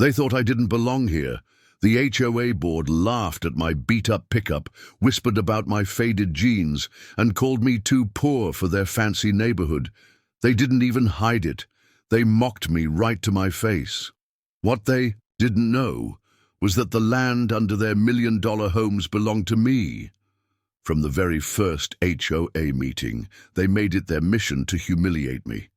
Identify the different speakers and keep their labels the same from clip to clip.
Speaker 1: They thought I didn't belong here. The HOA board laughed at my beat-up pickup, whispered about my faded jeans, and called me too poor for their fancy neighborhood. They didn't even hide it. They mocked me right to my face. What they didn't know was that the land under their million-dollar homes belonged to me. From the very first HOA meeting, they made it their mission to humiliate me.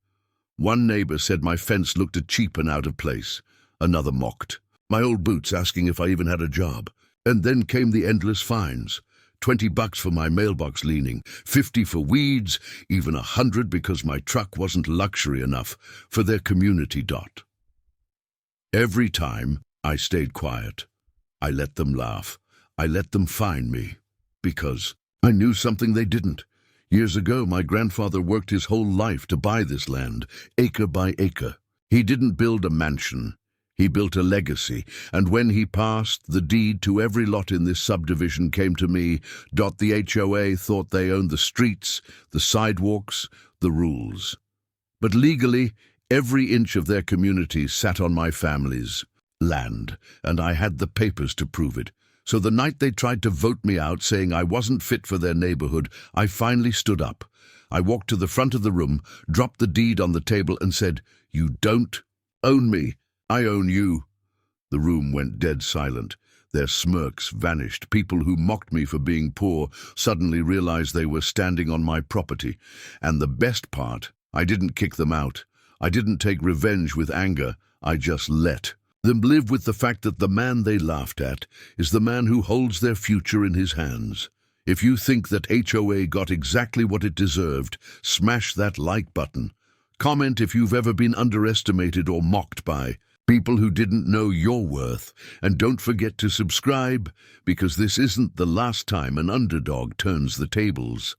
Speaker 1: One neighbor said my fence looked cheap and out of place. Another mocked my old boots, asking if I even had a job. And then came the endless fines. $20 for my mailbox leaning, $50 for weeds, even $100 because my truck wasn't luxury enough for their community dot. Every time I stayed quiet. I let them laugh. I let them fine me. Because I knew something they didn't. Years ago, my grandfather worked his whole life to buy this land, acre by acre. He didn't build a mansion. He built a legacy, and when he passed, the deed to every lot in this subdivision came to me. The HOA thought they owned the streets, the sidewalks, the rules. But legally, every inch of their community sat on my family's land, and I had the papers to prove it. So the night they tried to vote me out, saying I wasn't fit for their neighborhood, I finally stood up. I walked to the front of the room, dropped the deed on the table, and said, "You don't own me. I own you." The room went dead silent. Their smirks vanished. People who mocked me for being poor suddenly realized they were standing on my property. And the best part, I didn't kick them out. I didn't take revenge with anger. I just let them live with the fact that the man they laughed at is the man who holds their future in his hands. If you think that HOA got exactly what it deserved, smash that like button. Comment if you've ever been underestimated or mocked by people who didn't know your worth. And don't forget to subscribe, because this isn't the last time an underdog turns the tables.